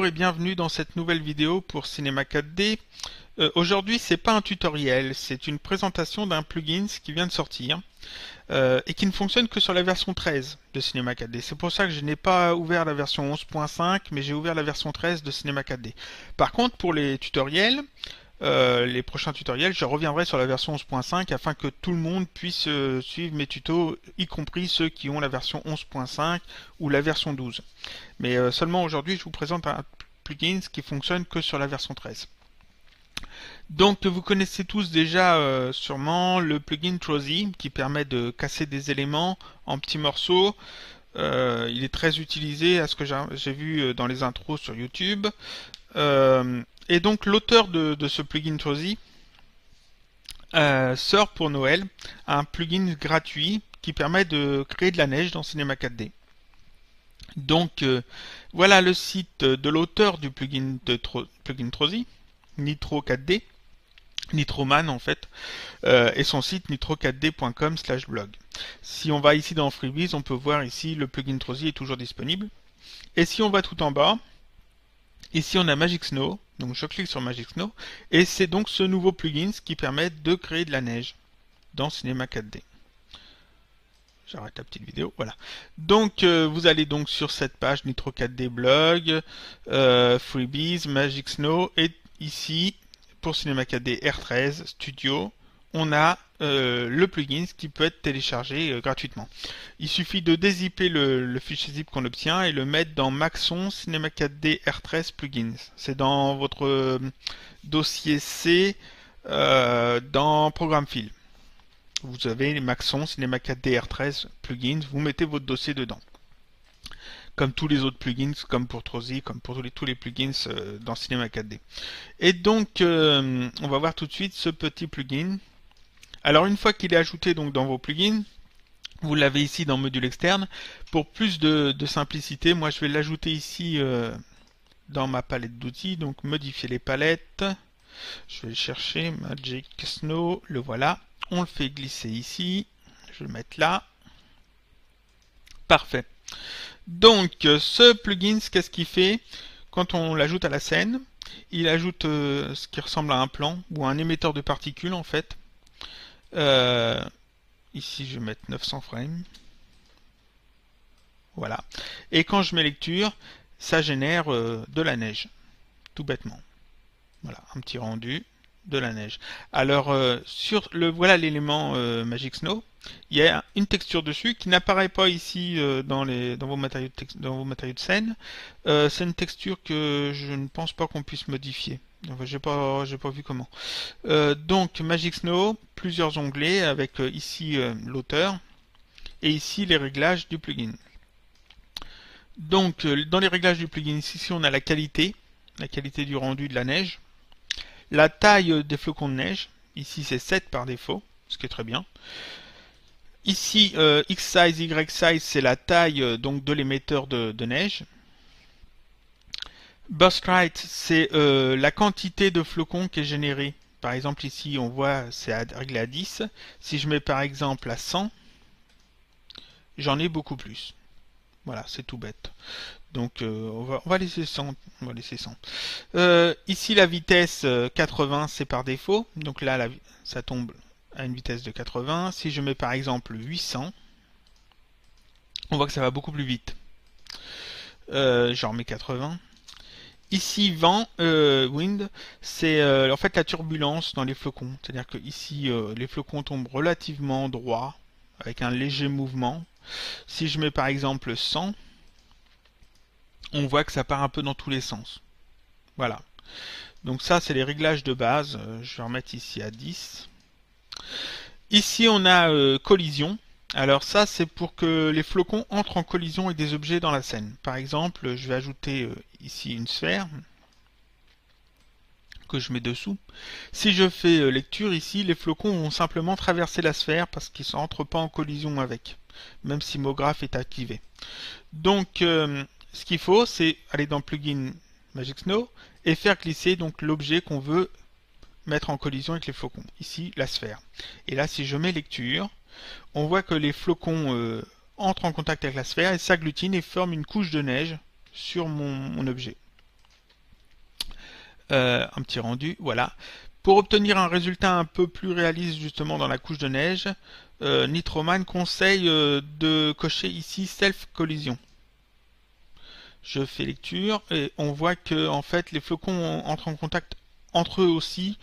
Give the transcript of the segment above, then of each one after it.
Bonjour et bienvenue dans cette nouvelle vidéo pour Cinema 4D. Aujourd'hui, c'est pas un tutoriel, c'est une présentation d'un plugin qui vient de sortir et qui ne fonctionne que sur la version 13 de Cinema 4D. C'est pour ça que je n'ai pas ouvert la version 11.5, mais j'ai ouvert la version 13 de Cinema 4D. Par contre, pour les tutoriels, les prochains tutoriels, je reviendrai sur la version 11.5 afin que tout le monde puisse suivre mes tutos, y compris ceux qui ont la version 11.5 ou la version 12. Mais seulement aujourd'hui, je vous présente un plugin qui fonctionne que sur la version 13. Donc vous connaissez tous déjà sûrement le plugin Trozy qui permet de casser des éléments en petits morceaux. Il est très utilisé à ce que j'ai vu dans les intros sur YouTube. Et donc l'auteur de ce plugin Trozy sort pour Noël un plugin gratuit qui permet de créer de la neige dans Cinema 4D. Donc voilà le site de l'auteur du plugin Trozy, Nitro 4D, Nitroman en fait, et son site nitro4d.com/blog. Si on va ici dans Freebies, on peut voir ici le plugin Trozy est toujours disponible. Et si on va tout en bas, ici on a Magic Snow, donc je clique sur Magic Snow, et c'est donc ce nouveau plugin qui permet de créer de la neige dans Cinema 4D. J'arrête la petite vidéo, voilà. Donc vous allez donc sur cette page Nitro 4D blog, Freebies, Magic Snow, et ici pour Cinema 4D R13 Studio, on a le plugin qui peut être téléchargé gratuitement. Il suffit de dézipper le fichier zip qu'on obtient et le mettre dans Maxon Cinema 4D R13 Plugins. C'est dans votre dossier C dans Programme File. Vous avez les Maxon Cinema 4D R13 Plugins, vous mettez votre dossier dedans. Comme tous les autres plugins, comme pour Trozy, comme pour tous les plugins dans Cinema 4D. Et donc, on va voir tout de suite ce petit plugin. Alors, une fois qu'il est ajouté donc dans vos plugins, vous l'avez ici dans Module externe. Pour plus de simplicité, moi je vais l'ajouter ici dans ma palette d'outils. Donc, modifier les palettes. Je vais le chercher, Magic Snow, le voilà. On le fait glisser ici. Je vais le mettre là. Parfait. Donc, ce plugin, qu'est-ce qu'il fait? Quand on l'ajoute à la scène, il ajoute ce qui ressemble à un plan ou un émetteur de particules en fait. Ici, je vais mettre 900 frames. Voilà. Et quand je mets lecture, ça génère de la neige, tout bêtement. Voilà, un petit rendu de la neige. Alors, voilà l'élément Magic Snow. Il y a une texture dessus qui n'apparaît pas ici dans vos matériaux de scène. C'est une texture que je ne pense pas qu'on puisse modifier. Enfin, j'ai pas vu comment. Donc Magic Snow, plusieurs onglets avec ici l'auteur et ici les réglages du plugin. Donc dans les réglages du plugin, ici on a la qualité du rendu de la neige. La taille des flocons de neige, ici c'est 7 par défaut, ce qui est très bien. Ici, X size, Y size, c'est la taille donc de l'émetteur de neige. Burst rate, c'est la quantité de flocons qui est générée. Par exemple, ici, on voit, c'est réglé à 10. Si je mets par exemple à 100, j'en ai beaucoup plus. Voilà, c'est tout bête. Donc, on va laisser 100. On va laisser 100. Ici, la vitesse 80, c'est par défaut. Donc là, ça tombe à une vitesse de 80. Si je mets par exemple 800, on voit que ça va beaucoup plus vite. J'en remets 80. Ici, vent, wind, c'est en fait la turbulence dans les flocons. C'est-à-dire que ici, les flocons tombent relativement droits, avec un léger mouvement. Si je mets par exemple 100, on voit que ça part un peu dans tous les sens. Voilà. Donc ça, c'est les réglages de base. Je vais remettre ici à 10. Ici, on a collision. Alors ça, c'est pour que les flocons entrent en collision avec des objets dans la scène. Par exemple, je vais ajouter ici une sphère que je mets dessous. Si je fais lecture ici, les flocons vont simplement traverser la sphère parce qu'ils ne rentrent pas en collision avec, même si MoGraph est activé. Donc, ce qu'il faut, c'est aller dans Plugin Magic Snow et faire glisser donc l'objet qu'on veut mettre en collision avec les flocons. Ici, la sphère. Et là, si je mets lecture, on voit que les flocons entrent en contact avec la sphère et s'agglutinent et forment une couche de neige sur mon objet. un petit rendu, voilà. Pour obtenir un résultat un peu plus réaliste justement dans la couche de neige, Nitroman conseille de cocher ici Self Collision. Je fais lecture et on voit que en fait les flocons entrent en contact entre eux aussi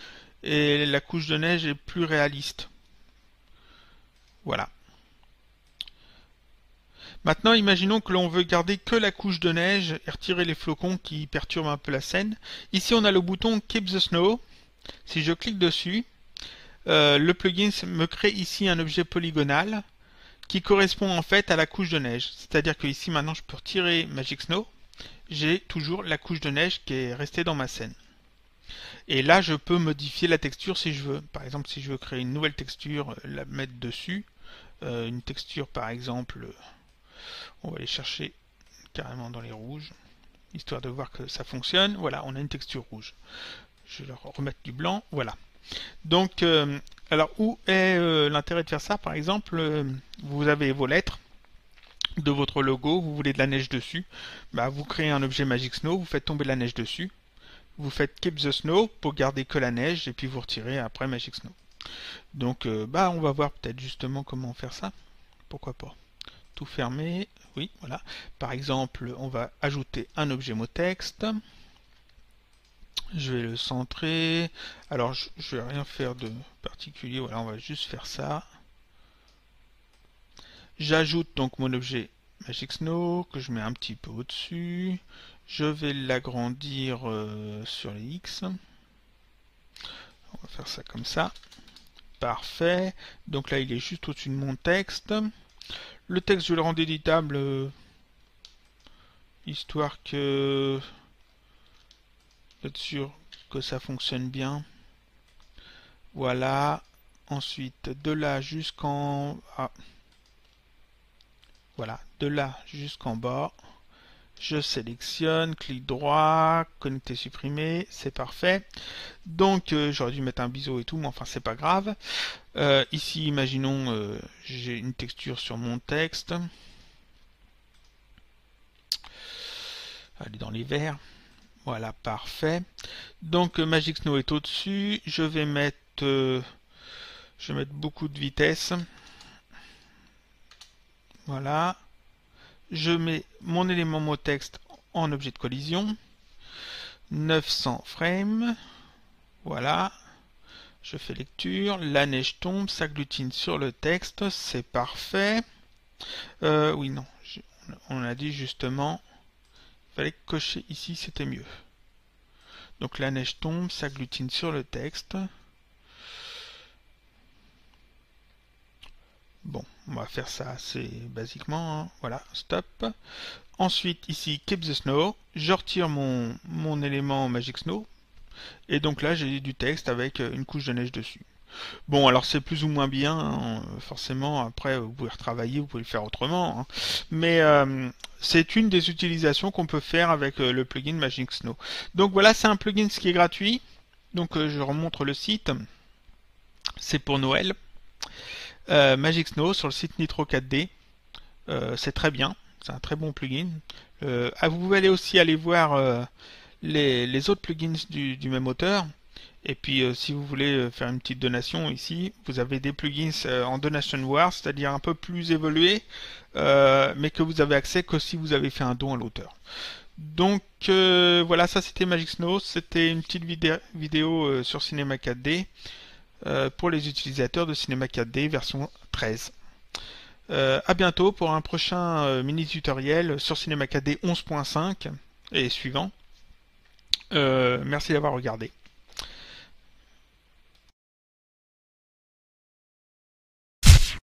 et la couche de neige est plus réaliste. Voilà. Maintenant, imaginons que l'on veut garder que la couche de neige et retirer les flocons qui perturbent un peu la scène. Ici, on a le bouton Keep the Snow. Si je clique dessus, le plugin me crée ici un objet polygonal qui correspond en fait à la couche de neige. C'est-à-dire que ici, maintenant, je peux retirer Magic Snow. J'ai toujours la couche de neige qui est restée dans ma scène. Et là, je peux modifier la texture si je veux. Par exemple, si je veux créer une nouvelle texture, la mettre dessus. Une texture, par exemple, on va aller chercher carrément dans les rouges, histoire de voir que ça fonctionne. Voilà, on a une texture rouge. Je vais leur remettre du blanc. Voilà. Donc, alors où est l'intérêt de faire ça? Par exemple, vous avez vos lettres de votre logo, vous voulez de la neige dessus. Bah, vous créez un objet Magic Snow, vous faites tomber la neige dessus. Vous faites Keep the Snow pour garder que la neige et puis vous retirez après Magic Snow. Donc, bah, on va voir peut-être justement comment faire ça. Pourquoi pas. Tout fermer. Oui, voilà. Par exemple, on va ajouter un objet mot texte. Je vais le centrer. Alors, je vais rien faire de particulier. Voilà, on va juste faire ça. J'ajoute donc mon objet Magic Snow que je mets un petit peu au-dessus. Je vais l'agrandir sur les X. On va faire ça comme ça. Parfait. Donc là, il est juste au-dessus de mon texte. Le texte, je vais le rendre éditable, histoire que être sûr que ça fonctionne bien. Voilà. Ensuite, de là jusqu'en... Ah. Voilà, de là jusqu'en bas. Je sélectionne, clic droit, connecter, supprimer, c'est parfait. Donc j'aurais dû mettre un biseau et tout, mais enfin c'est pas grave. Ici, imaginons, j'ai une texture sur mon texte. Elle est dans les verts. Voilà, parfait. Donc Magic Snow est au-dessus. Je vais mettre beaucoup de vitesse. Voilà. Je mets mon élément mot texte en objet de collision. 900 frames. Voilà. Je fais lecture. La neige tombe, s'agglutine sur le texte. C'est parfait. Oui, non. On a dit justement. Il fallait cocher ici, c'était mieux. Donc la neige tombe, s'agglutine sur le texte. Bon, on va faire ça assez basiquement. Hein. Voilà, stop. Ensuite, ici, Keep the Snow. Je retire mon élément Magic Snow. Et donc là, j'ai du texte avec une couche de neige dessus. Bon, alors c'est plus ou moins bien, hein, forcément. Après, vous pouvez retravailler, vous pouvez le faire autrement. Hein. Mais c'est une des utilisations qu'on peut faire avec le plugin Magic Snow. Donc voilà, c'est un plugin qui est gratuit. Donc je remontre le site. C'est pour Noël. Magic Snow sur le site Nitro 4D. C'est très bien, c'est un très bon plugin. Vous pouvez aussi aller voir les autres plugins du même auteur. Et puis si vous voulez faire une petite donation ici, vous avez des plugins en Donation War, c'est-à-dire un peu plus évolués, mais que vous avez accès que si vous avez fait un don à l'auteur. Donc voilà, ça c'était Magic Snow, c'était une petite vidéo sur Cinema 4D. Pour les utilisateurs de Cinema 4D version 13. À bientôt pour un prochain mini tutoriel sur Cinema 4D 11.5 et suivant. Merci d'avoir regardé.